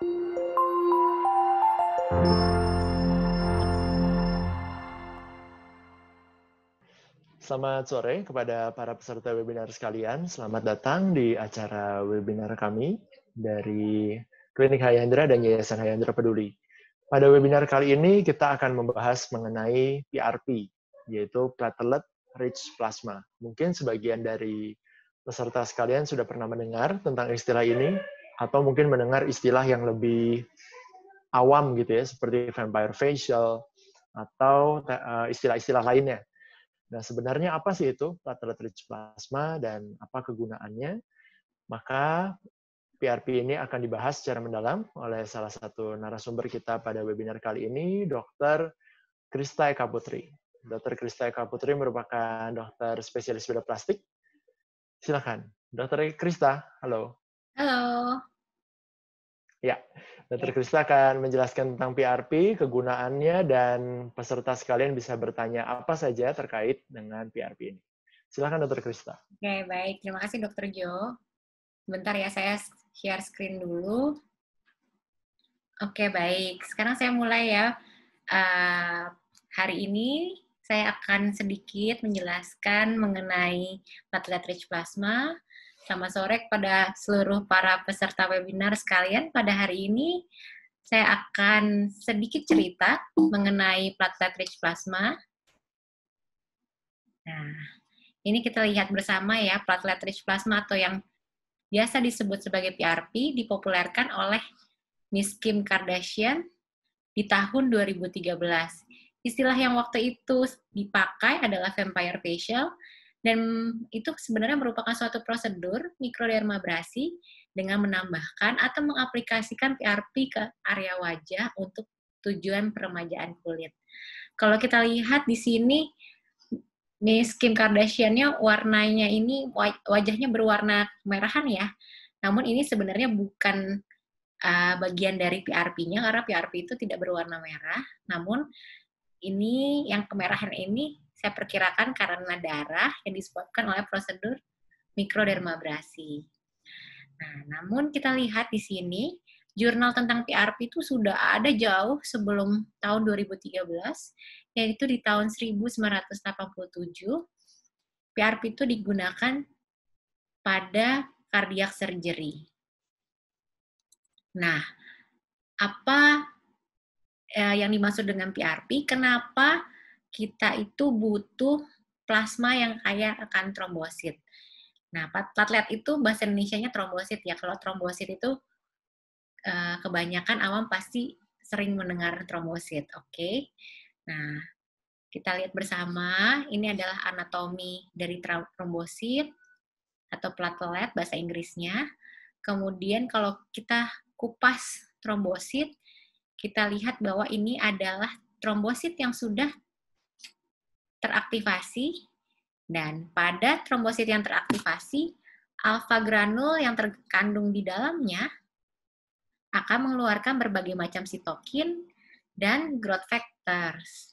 Selamat sore kepada para peserta webinar sekalian. Selamat datang di acara webinar kami dari Klinik Hayandra dan Yayasan Hayandra Peduli. Pada webinar kali ini kita akan membahas mengenai PRP, yaitu Platelet Rich Plasma. Mungkin sebagian dari peserta sekalian sudah pernah mendengar tentang istilah ini, atau mungkin mendengar istilah yang lebih awam gitu ya, seperti vampire facial, atau istilah-istilah lainnya. Nah, sebenarnya apa sih itu platelet rich plasma dan apa kegunaannya? Maka PRP ini akan dibahas secara mendalam oleh salah satu narasumber kita pada webinar kali ini, Dr. Krista Eka Putri. Dr. Krista Eka Putri merupakan dokter spesialis bedah plastik. Silakan, Dr. Krista. Halo. Halo. Ya, Dr. Krista akan menjelaskan tentang PRP, kegunaannya, dan peserta sekalian bisa bertanya apa saja terkait dengan PRP ini. Silakan, Dr. Krista. Oke, baik. Terima kasih, Dr. Jo. Sebentar ya, saya share screen dulu. Oke, baik. Sekarang saya mulai ya. Hari ini saya akan sedikit menjelaskan mengenai platelet rich plasma. Selamat sore kepada seluruh para peserta webinar sekalian. Pada hari ini saya akan sedikit cerita mengenai platelet rich plasma. Nah, ini kita lihat bersama ya, platelet rich plasma atau yang biasa disebut sebagai PRP dipopulerkan oleh Miss Kim Kardashian di tahun 2013. Istilah yang waktu itu dipakai adalah vampire facial, dan itu sebenarnya merupakan suatu prosedur mikrodermabrasi dengan menambahkan atau mengaplikasikan PRP ke area wajah untuk tujuan peremajaan kulit. Kalau kita lihat di sini, Miss Kim Kardashian-nya warnanya ini, wajahnya berwarna kemerahan ya, namun ini sebenarnya bukan bagian dari PRP-nya, karena PRP itu tidak berwarna merah, namun ini yang kemerahan ini saya perkirakan karena darah yang disebabkan oleh prosedur mikrodermabrasi. Nah, namun kita lihat di sini, jurnal tentang PRP itu sudah ada jauh sebelum tahun 2013, yaitu di tahun 1987, PRP itu digunakan pada cardiac surgery. Nah, apa yang dimaksud dengan PRP? Kenapa kita itu butuh plasma yang kaya akan trombosit? Nah, platelet itu bahasa Indonesianya trombosit ya. Kalau trombosit itu kebanyakan awam pasti sering mendengar trombosit, oke? Nah, kita lihat bersama, ini adalah anatomi dari trombosit atau platelet bahasa Inggrisnya. Kemudian kalau kita kupas trombosit, kita lihat bahwa ini adalah trombosit yang sudah teraktivasi, dan pada trombosit yang teraktivasi, alfa granul yang terkandung di dalamnya akan mengeluarkan berbagai macam sitokin dan growth factors.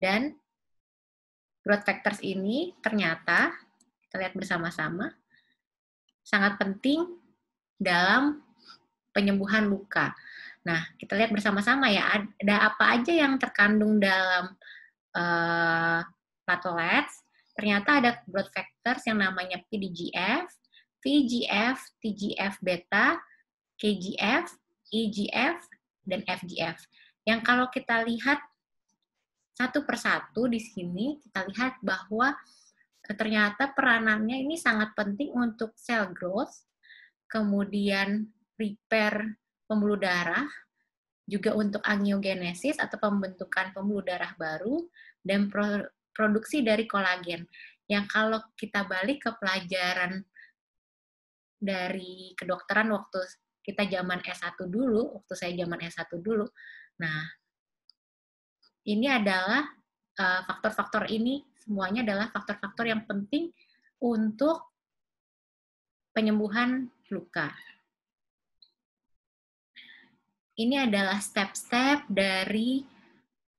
Dan growth factors ini ternyata, kita lihat bersama-sama, sangat penting dalam penyembuhan luka. Nah, kita lihat bersama-sama ya, ada apa aja yang terkandung dalam platelets. Ternyata ada growth factors yang namanya PDGF, VGF, TGF-beta, KGF, EGF, dan FGF. Yang kalau kita lihat satu persatu di sini, kita lihat bahwa ternyata peranannya ini sangat penting untuk cell growth, kemudian repair pembuluh darah, juga untuk angiogenesis atau pembentukan pembuluh darah baru, dan produksi dari kolagen. Yang kalau kita balik ke pelajaran dari kedokteran waktu kita zaman S1 dulu, waktu saya zaman S1 dulu, nah, ini adalah faktor-faktor ini, semuanya adalah faktor-faktor yang penting untuk penyembuhan luka. Ini adalah step-step dari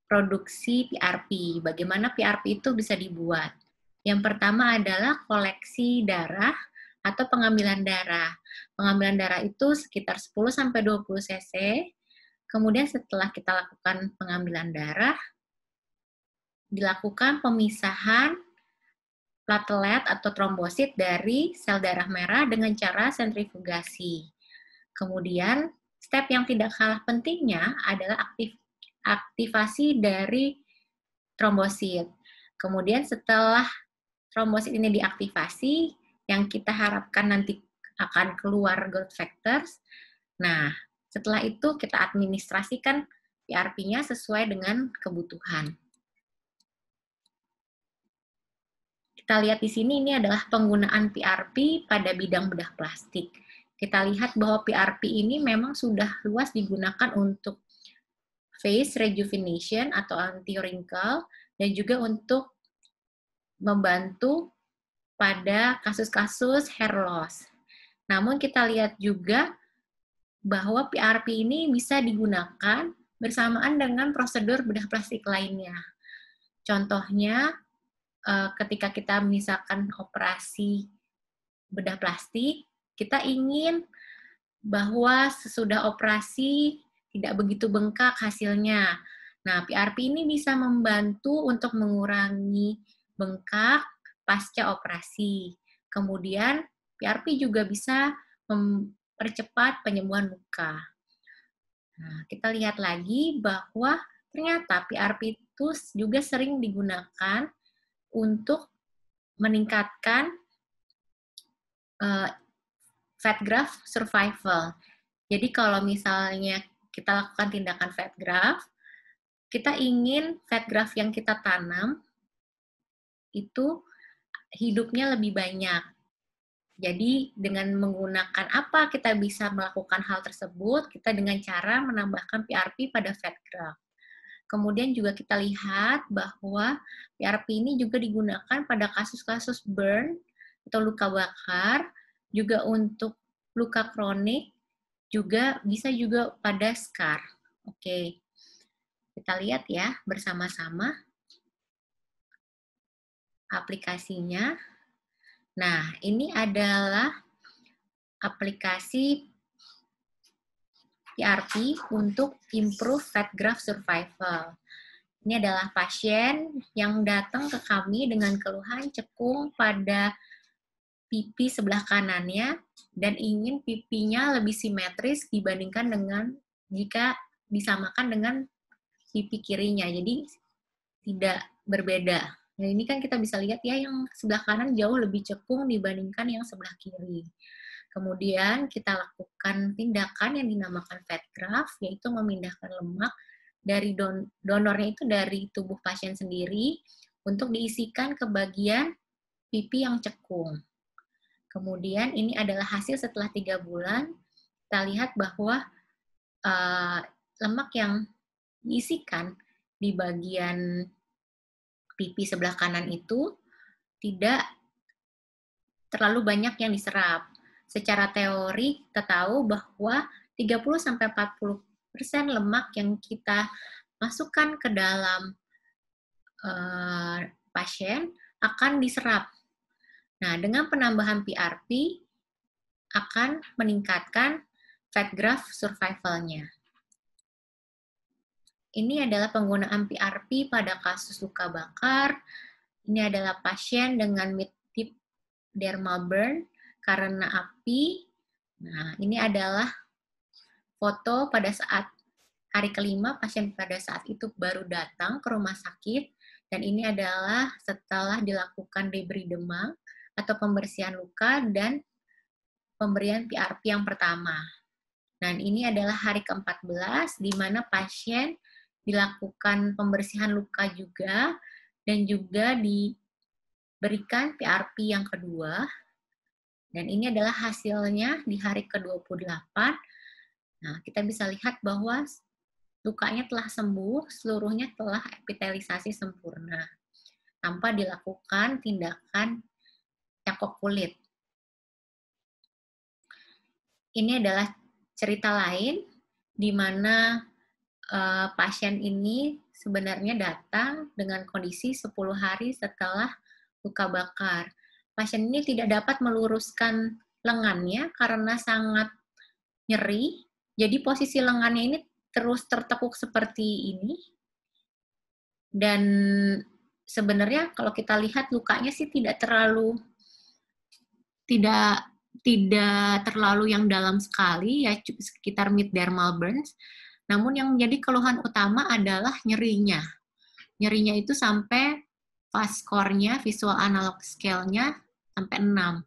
produksi PRP. Bagaimana PRP itu bisa dibuat? Yang pertama adalah koleksi darah atau pengambilan darah. Pengambilan darah itu sekitar 10-20 cc. Kemudian setelah kita lakukan pengambilan darah, dilakukan pemisahan platelet atau trombosit dari sel darah merah dengan cara sentrifugasi. Kemudian, step yang tidak kalah pentingnya adalah aktivasi dari trombosit. Kemudian setelah trombosit ini diaktifasi, yang kita harapkan nanti akan keluar growth factors. Nah, setelah itu kita administrasikan PRP-nya sesuai dengan kebutuhan. Kita lihat di sini, ini adalah penggunaan PRP pada bidang bedah plastik. Kita lihat bahwa PRP ini memang sudah luas digunakan untuk face rejuvenation atau anti-wrinkle, dan juga untuk membantu pada kasus-kasus hair loss. Namun kita lihat juga bahwa PRP ini bisa digunakan bersamaan dengan prosedur bedah plastik lainnya. Contohnya, ketika kita misalkan operasi bedah plastik, kita ingin bahwa sesudah operasi tidak begitu bengkak hasilnya. Nah, PRP ini bisa membantu untuk mengurangi bengkak pasca operasi. Kemudian, PRP juga bisa mempercepat penyembuhan luka. Nah, kita lihat lagi bahwa ternyata PRP itu juga sering digunakan untuk meningkatkan fat graft survival. Jadi kalau misalnya kita lakukan tindakan fat graft, kita ingin fat graft yang kita tanam itu hidupnya lebih banyak. Jadi dengan menggunakan apa kita bisa melakukan hal tersebut? Kita dengan cara menambahkan PRP pada fat graft. Kemudian juga kita lihat bahwa PRP ini juga digunakan pada kasus-kasus burn atau luka bakar, juga untuk luka kronik, juga bisa juga pada scar. Oke, kita lihat ya bersama-sama aplikasinya. Nah, ini adalah aplikasi PRP untuk improve fat graft survival. Ini adalah pasien yang datang ke kami dengan keluhan cekung pada pipi sebelah kanannya dan ingin pipinya lebih simetris dibandingkan dengan jika disamakan dengan pipi kirinya. Jadi tidak berbeda. Nah, ini kan kita bisa lihat ya yang sebelah kanan jauh lebih cekung dibandingkan yang sebelah kiri. Kemudian kita lakukan tindakan yang dinamakan fat graft, yaitu memindahkan lemak dari donornya itu dari tubuh pasien sendiri untuk diisikan ke bagian pipi yang cekung. Kemudian ini adalah hasil setelah 3 bulan. Kita lihat bahwa lemak yang diisikan di bagian pipi sebelah kanan itu tidak terlalu banyak yang diserap. Secara teori kita tahu bahwa 30-40% lemak yang kita masukkan ke dalam pasien akan diserap. Nah, dengan penambahan PRP akan meningkatkan fat graft survival-nya. Ini adalah penggunaan PRP pada kasus luka bakar. Ini adalah pasien dengan mid-tip dermal burn karena api. Nah, ini adalah foto pada saat hari kelima, pasien pada saat itu baru datang ke rumah sakit, dan ini adalah setelah dilakukan debris demam atau pembersihan luka dan pemberian PRP yang pertama. Dan ini adalah hari ke-14, di mana pasien dilakukan pembersihan luka juga, dan juga diberikan PRP yang kedua. Dan ini adalah hasilnya di hari ke-28. Nah, kita bisa lihat bahwa lukanya telah sembuh, seluruhnya telah epitelisasi sempurna, tanpa dilakukan tindakan cakok kulit. Ini adalah cerita lain di mana pasien ini sebenarnya datang dengan kondisi 10 hari setelah luka bakar. pasien ini tidak dapat meluruskan lengannya karena sangat nyeri. Jadi posisi lengannya ini terus tertekuk seperti ini. Dan sebenarnya kalau kita lihat lukanya sih tidak terlalu yang dalam sekali, ya sekitar mid-dermal burns. Namun yang menjadi keluhan utama adalah nyerinya. Nyerinya itu sampai VAS score-nya, visual analog scale-nya, sampai 6.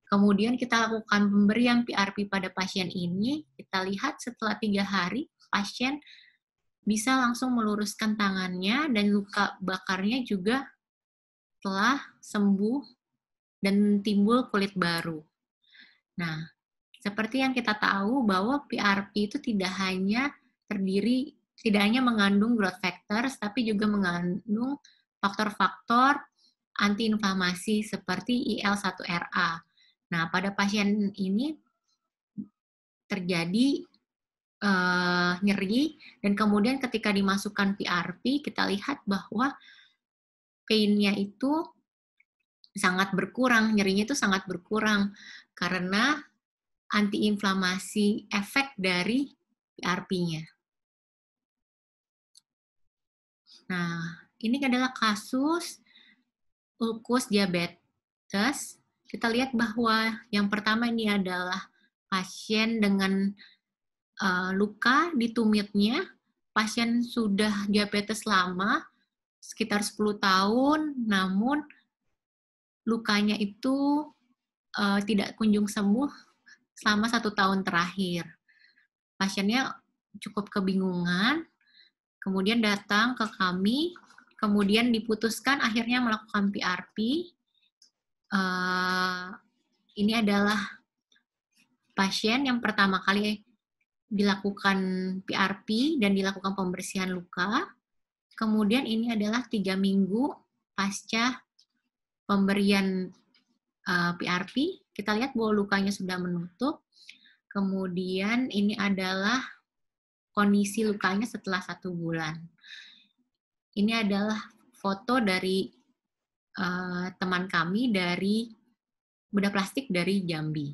Kemudian kita lakukan pemberian PRP pada pasien ini, kita lihat setelah 3 hari, pasien bisa langsung meluruskan tangannya, dan luka bakarnya juga telah sembuh dan timbul kulit baru. Nah, seperti yang kita tahu bahwa PRP itu tidak hanya mengandung growth factors, tapi juga mengandung faktor-faktor antiinflamasi seperti IL-1RA. Nah, pada pasien ini terjadi nyeri, dan kemudian ketika dimasukkan PRP, kita lihat bahwa pain-nya itu sangat berkurang, nyerinya itu sangat berkurang, karena antiinflamasi efek dari PRP-nya. Nah, ini adalah kasus ulkus diabetes. Kita lihat bahwa yang pertama ini adalah pasien dengan luka di tumitnya. Pasien sudah diabetes lama, sekitar 10 tahun, namun lukanya itu tidak kunjung sembuh selama 1 tahun terakhir. Pasiennya cukup kebingungan, kemudian datang ke kami, kemudian diputuskan akhirnya melakukan PRP. Ini adalah pasien yang pertama kali dilakukan PRP dan dilakukan pembersihan luka. Kemudian ini adalah 3 minggu pasca pemberian PRP. Kita lihat bahwa lukanya sudah menutup. Kemudian ini adalah kondisi lukanya setelah 1 bulan. Ini adalah foto dari teman kami dari bedah plastik dari Jambi.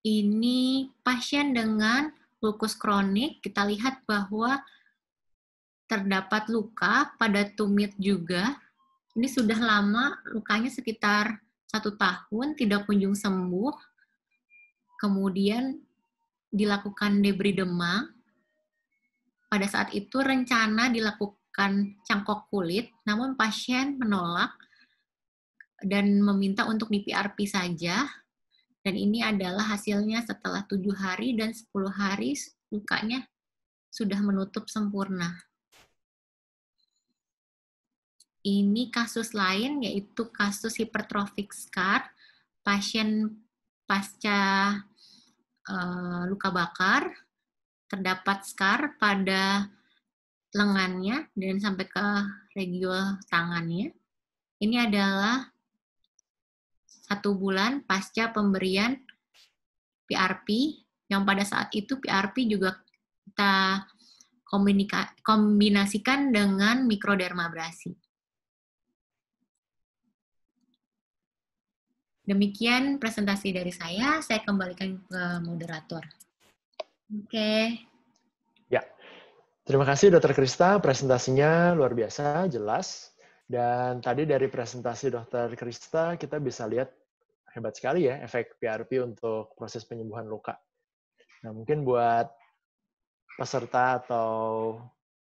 Ini pasien dengan ulkus kronik. Kita lihat bahwa terdapat luka pada tumit juga. Ini sudah lama, lukanya sekitar 1 tahun, tidak kunjung sembuh. Kemudian dilakukan debri demam. Pada saat itu rencana dilakukan cangkok kulit, namun pasien menolak dan meminta untuk di PRP saja. Dan ini adalah hasilnya setelah 7 hari dan 10 hari lukanya sudah menutup sempurna. Ini kasus lain, yaitu kasus hypertrophic scar, pasien pasca luka bakar, terdapat scar pada lengannya dan sampai ke region tangannya. Ini adalah 1 bulan pasca pemberian PRP, yang pada saat itu PRP juga kita kombinasikan dengan mikrodermabrasi. Demikian presentasi dari saya kembalikan ke moderator. Oke. Ya, terima kasih Dr. Krista, presentasinya luar biasa, jelas. Dan tadi dari presentasi Dr. Krista, kita bisa lihat hebat sekali ya efek PRP untuk proses penyembuhan luka. Nah, mungkin buat peserta atau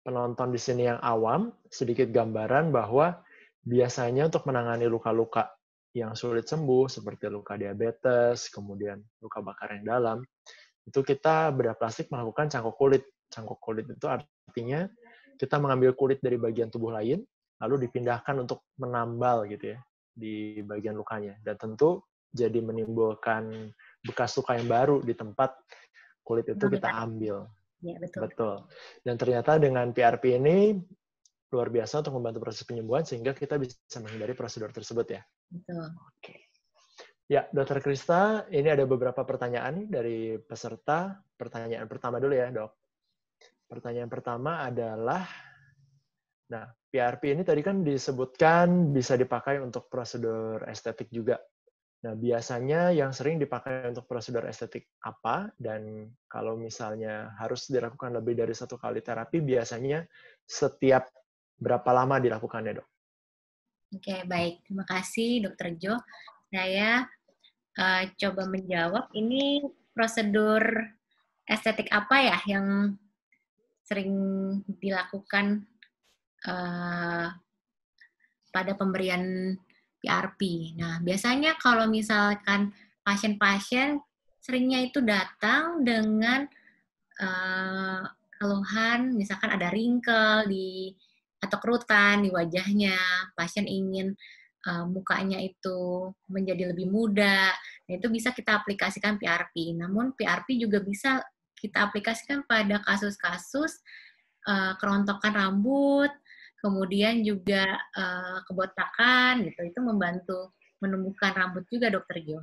penonton di sini yang awam, sedikit gambaran bahwa biasanya untuk menangani luka-luka yang sulit sembuh, seperti luka diabetes, kemudian luka bakar yang dalam, itu kita bedah plastik melakukan cangkok kulit. Cangkok kulit itu artinya kita mengambil kulit dari bagian tubuh lain, lalu dipindahkan untuk menambal gitu ya di bagian lukanya. Dan tentu jadi menimbulkan bekas luka yang baru di tempat kulit itu kita ambil. Ya, betul. Betul. Dan ternyata dengan PRP ini luar biasa untuk membantu proses penyembuhan sehingga kita bisa menghindari prosedur tersebut ya. Betul. Oke. Ya, Dr. Krista, ini ada beberapa pertanyaan nih dari peserta. Pertanyaan pertama dulu ya, Dok. Pertanyaan pertama adalah, nah, PRP ini tadi kan disebutkan bisa dipakai untuk prosedur estetik juga. Nah, biasanya yang sering dipakai untuk prosedur estetik apa? Dan kalau misalnya harus dilakukan lebih dari 1 kali terapi, biasanya setiap berapa lama dilakukannya, Dok? Oke, baik. Terima kasih, Dokter Jo. Saya coba menjawab. Ini prosedur estetik apa ya yang sering dilakukan pada pemberian PRP. Nah, biasanya kalau misalkan pasien-pasien seringnya itu datang dengan keluhan, misalkan ada wrinkle atau kerutan di wajahnya, pasien ingin mukanya itu menjadi lebih muda, nah itu bisa kita aplikasikan PRP. Namun PRP juga bisa kita aplikasikan pada kasus-kasus kerontokan rambut, kemudian juga kebotakan, gitu. Itu membantu menumbuhkan rambut juga, Dokter Jo.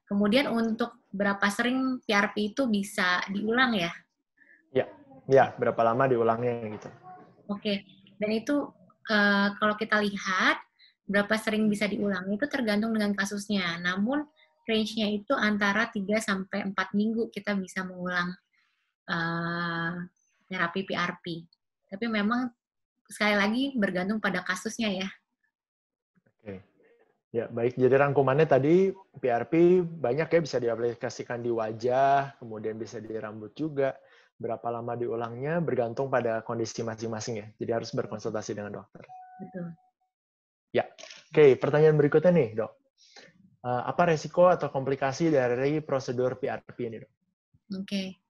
Kemudian untuk berapa sering PRP itu bisa diulang ya? Ya, berapa lama diulangnya gitu. Oke, dan itu kalau kita lihat berapa sering bisa diulang itu tergantung dengan kasusnya. Namun range-nya itu antara 3-4 minggu kita bisa mengulang terapi PRP. Tapi memang sekali lagi bergantung pada kasusnya ya. Oke. Ya, baik. Jadi rangkumannya tadi PRP banyak ya bisa diaplikasikan di wajah, kemudian bisa di rambut juga. Berapa lama diulangnya bergantung pada kondisi masing-masing ya. Jadi harus berkonsultasi dengan dokter. Betul. Ya. Oke, pertanyaan berikutnya nih, Dok. Apa resiko atau komplikasi dari prosedur PRP ini, Dok? Oke.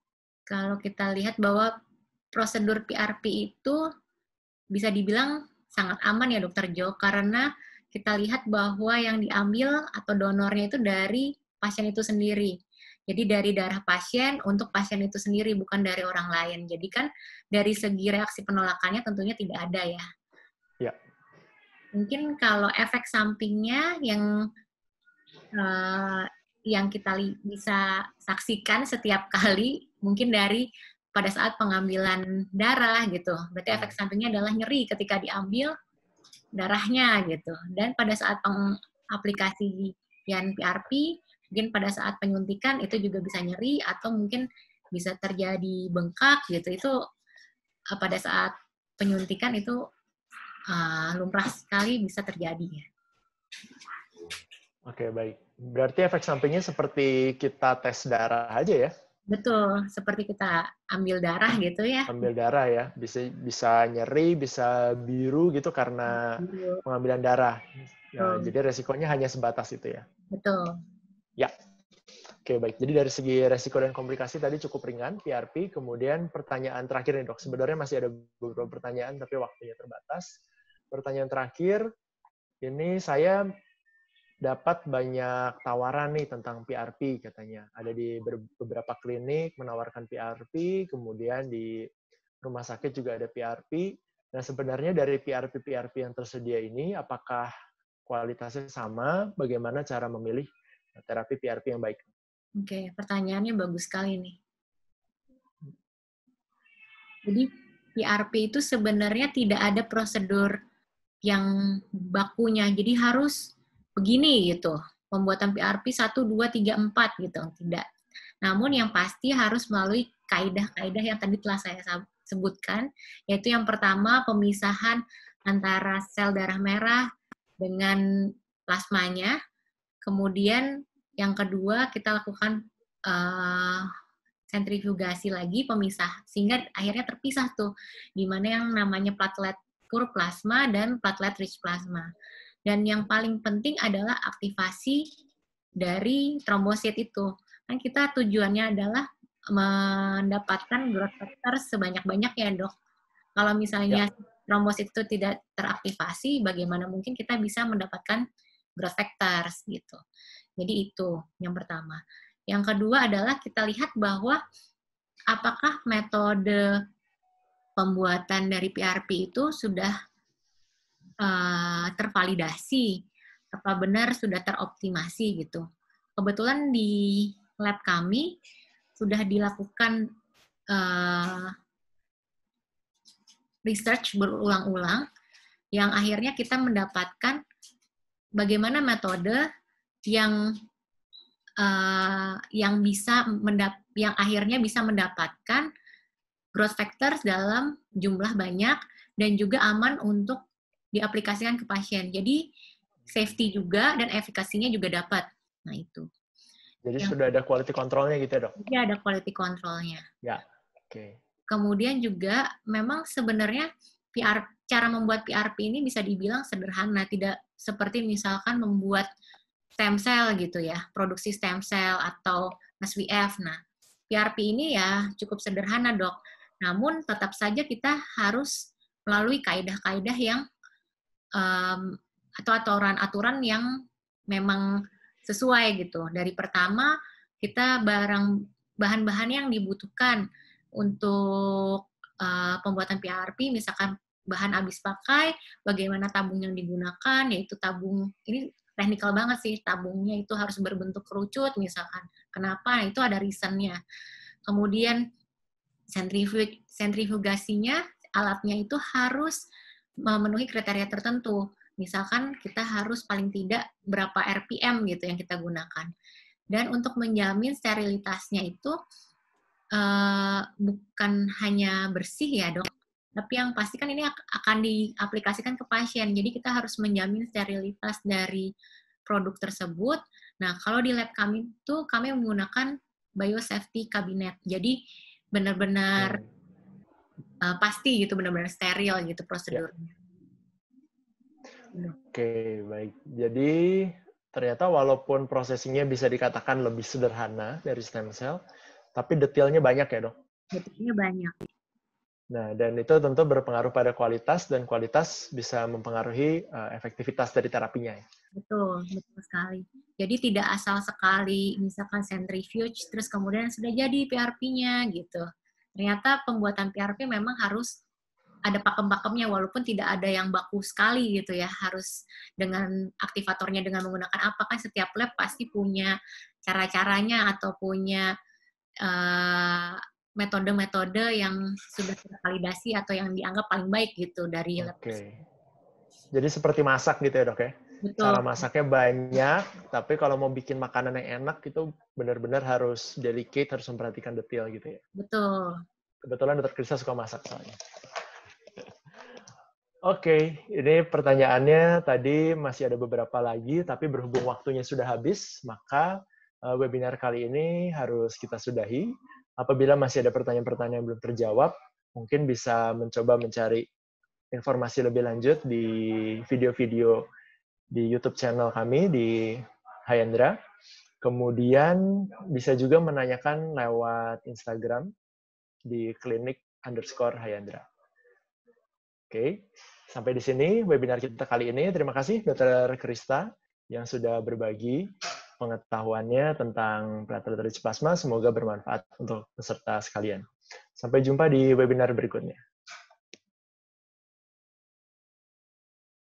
Kalau kita lihat bahwa prosedur PRP itu bisa dibilang sangat aman ya Dokter Jo, karena kita lihat bahwa yang diambil atau donornya itu dari pasien itu sendiri. Jadi dari darah pasien untuk pasien itu sendiri, bukan dari orang lain. Jadi kan dari segi reaksi penolakannya tentunya tidak ada ya. Ya. Mungkin kalau efek sampingnya yang kita bisa saksikan setiap kali, mungkin dari pada saat pengambilan darah gitu. Berarti efek sampingnya adalah nyeri ketika diambil darahnya gitu. Dan pada saat pengaplikasian PRP, mungkin pada saat penyuntikan itu juga bisa nyeri atau mungkin bisa terjadi bengkak gitu. Itu pada saat penyuntikan itu lumrah sekali bisa terjadi ya. Oke, baik. Berarti efek sampingnya seperti kita tes darah aja ya? Betul, seperti kita ambil darah gitu ya. Ambil darah ya, bisa nyeri, bisa biru gitu karena pengambilan darah. Nah, jadi resikonya hanya sebatas itu ya. Betul. Ya. Oke, baik. Jadi dari segi resiko dan komplikasi tadi cukup ringan, PRP. Kemudian pertanyaan terakhir nih, Dok. Sebenarnya masih ada beberapa pertanyaan, tapi waktunya terbatas. Pertanyaan terakhir, ini saya dapat banyak tawaran nih tentang PRP katanya. Ada di beberapa klinik menawarkan PRP, kemudian di rumah sakit juga ada PRP. Nah, sebenarnya dari PRP yang tersedia ini, apakah kualitasnya sama? Bagaimana cara memilih terapi PRP yang baik? Oke, pertanyaannya bagus sekali nih. Jadi PRP itu sebenarnya tidak ada prosedur yang bakunya. Jadi harus begini gitu. Pembuatan PRP 1, 2, 3, 4 gitu. Tidak. Namun yang pasti harus melalui kaidah-kaidah yang tadi telah saya sebutkan, yaitu yang pertama pemisahan antara sel darah merah dengan plasmanya. Kemudian yang kedua kita lakukan sentrifugasi lagi pemisah sehingga akhirnya terpisah tuh di mana yang namanya platelet poor plasma dan platelet rich plasma. Dan yang paling penting adalah aktivasi dari trombosit itu. Kan kita tujuannya adalah mendapatkan growth factor sebanyak-banyaknya, Dok. Kalau misalnya trombosit itu tidak teraktivasi, bagaimana mungkin kita bisa mendapatkan growth factors gitu. Jadi itu yang pertama. Yang kedua adalah kita lihat bahwa apakah metode pembuatan dari PRP itu sudah tervalidasi, apa benar sudah teroptimasi gitu. Kebetulan di lab kami sudah dilakukan research berulang-ulang yang akhirnya kita mendapatkan bagaimana metode yang yang akhirnya bisa mendapatkan growth factors dalam jumlah banyak dan juga aman untuk diaplikasikan ke pasien. Jadi safety juga dan efikasinya juga dapat. Nah itu. Jadi sudah ada quality control-nya gitu ya, Dok? Jadi ada quality control-nya. Ya, oke. Kemudian juga memang sebenarnya cara membuat PRP ini bisa dibilang sederhana, tidak seperti misalkan membuat stem cell gitu ya, produksi stem cell atau SWF. Nah, PRP ini ya cukup sederhana, Dok. Namun tetap saja kita harus melalui kaidah-kaidah yang atau aturan-aturan yang memang sesuai gitu. Dari pertama kita bahan-bahan yang dibutuhkan untuk pembuatan PRP, misalkan bahan habis pakai, bagaimana tabung yang digunakan, yaitu tabung ini teknikal banget sih, tabungnya itu harus berbentuk kerucut misalkan. Kenapa? Nah, itu ada reason-nya. Kemudian sentrifugasinya, alatnya itu harus memenuhi kriteria tertentu. Misalkan kita harus paling tidak berapa RPM gitu yang kita gunakan. Dan untuk menjamin sterilitasnya itu bukan hanya bersih ya, Dok, tapi yang pasti kan ini akan diaplikasikan ke pasien. Jadi kita harus menjamin sterilitas dari produk tersebut. Nah, kalau di lab kami itu kami menggunakan biosafety cabinet. Jadi benar-benar pasti gitu, benar-benar steril gitu prosedurnya. Oke, baik. Jadi ternyata walaupun processing-nya bisa dikatakan lebih sederhana dari stem cell, tapi detailnya banyak ya, Dok? Detailnya banyak. Nah, dan itu tentu berpengaruh pada kualitas, dan kualitas bisa mempengaruhi efektivitas dari terapinya. Betul, betul sekali. Jadi tidak asal sekali misalkan centrifuge, terus kemudian sudah jadi PRP-nya gitu. Ternyata pembuatan PRP memang harus ada pakem-pakemnya, walaupun tidak ada yang baku sekali gitu ya, harus dengan aktivatornya dengan menggunakan apa, kan setiap lab pasti punya cara-caranya atau punya metode-metode yang sudah tervalidasi atau yang dianggap paling baik gitu dari lab. Oke. Jadi seperti masak gitu ya, Dok ya? Betul. Cara masaknya banyak, tapi kalau mau bikin makanan yang enak itu benar-benar harus delicate, harus memperhatikan detail gitu ya. Betul. Kebetulan Dr. Krista suka masak soalnya. Oke, ini pertanyaannya tadi masih ada beberapa lagi, tapi berhubung waktunya sudah habis, maka webinar kali ini harus kita sudahi. Apabila masih ada pertanyaan-pertanyaan yang belum terjawab, mungkin bisa mencoba mencari informasi lebih lanjut di video-video di YouTube channel kami di Hayandra. Kemudian bisa juga menanyakan lewat Instagram di klinik_Hayandra. Oke, sampai di sini webinar kita kali ini. Terima kasih Dr. Krista yang sudah berbagi pengetahuannya tentang platelet rich plasma. Semoga bermanfaat untuk peserta sekalian. Sampai jumpa di webinar berikutnya.